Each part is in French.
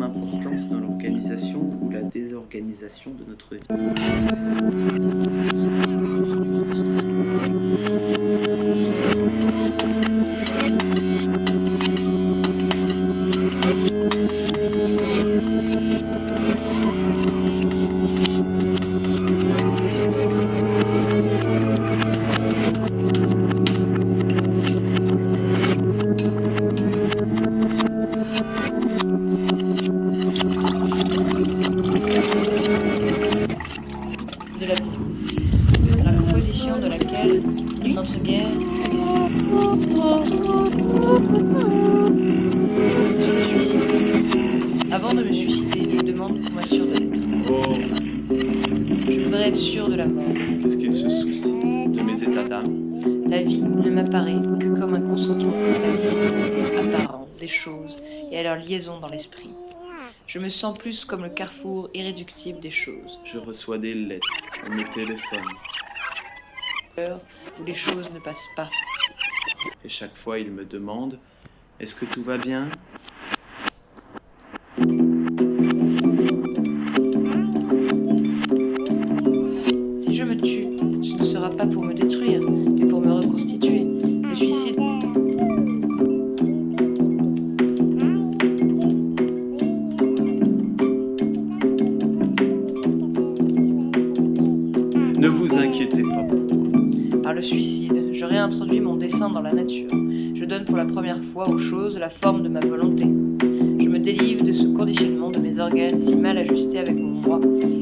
importance dans l'organisation ou la désorganisation de notre vie. De la composition de laquelle notre guerre Avant de me suicider, je demande pour m'assurer de l'être. Je voudrais être sûr de la mort. Qu'est-ce qu'il se soucie de mes états d'âme? La vie ne m'apparaît que comme un concentrement apparent des choses et à leur liaison dans l'esprit. Je me sens plus comme le carrefour irréductible des choses. Je reçois des lettres à mes téléphones. Où les choses ne passent pas. Et chaque fois, il me demande « Est-ce que tout va bien ?» Si je me tue, ce ne sera pas pour me détruire, mais pour me reconstituer. Le suicide. Ne vous inquiétez pas. Par le suicide, je réintroduis mon dessein dans la nature. Je donne pour la première fois aux choses la forme de ma volonté. Je me délivre de ce conditionnement de mes organes si mal ajustés avec mon moi,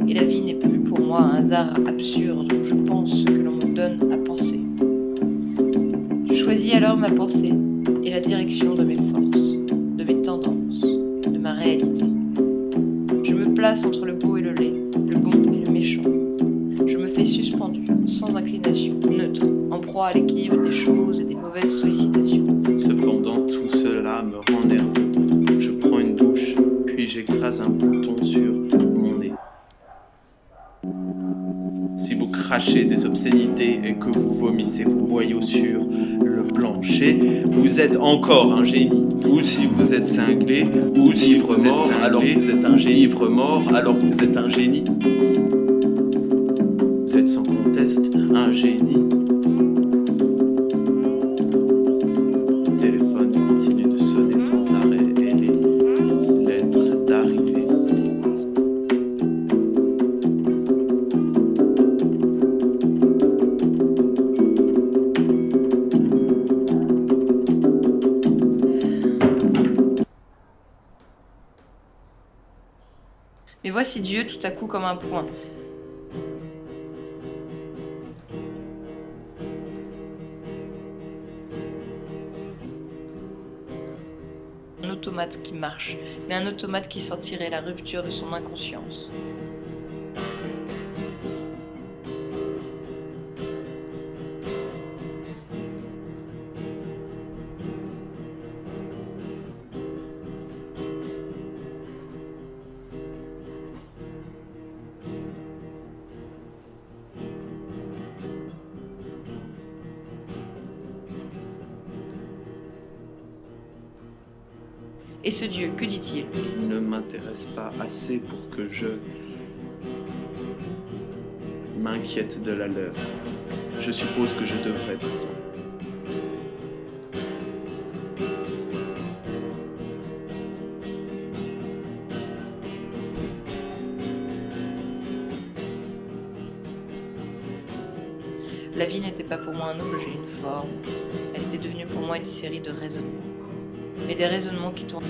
et la vie n'est plus pour moi un hasard absurde où je pense ce que l'on me donne à penser. Je choisis alors ma pensée et la direction de mes forces, de mes tendances, de ma réalité. Je me place entre le beau et le laid, le bon et le méchant. Je me fais suspendu, sans inclination, neutre, en proie à l'équilibre des choses et des mauvaises sollicitations. Cependant, tout cela me rend nerveux. Je prends une douche, puis j'écrase un bouton sur mon nez. Si vous crachez des obscénités et que vous vomissez vos boyaux sur le plancher, vous êtes encore un génie. Ou si vous êtes cinglé, ou si vous êtes mort, alors vous êtes un génie. Ivre mort, alors vous êtes un génie. Vous êtes sans conteste un génie. Le téléphone continue de sonner sans arrêt et les lettres d'arrivée. Mais voici Dieu tout à coup comme un point. Un automate qui marche, mais un automate qui sentirait la rupture de son inconscience. Et ce Dieu, que dit-il? Il ne m'intéresse pas assez pour que je m'inquiète de la leur. Je suppose que je devrais pourtant. La vie n'était pas pour moi un objet, une forme. Elle était devenue pour moi une série de raisonnements. Mais des raisonnements qui tournent.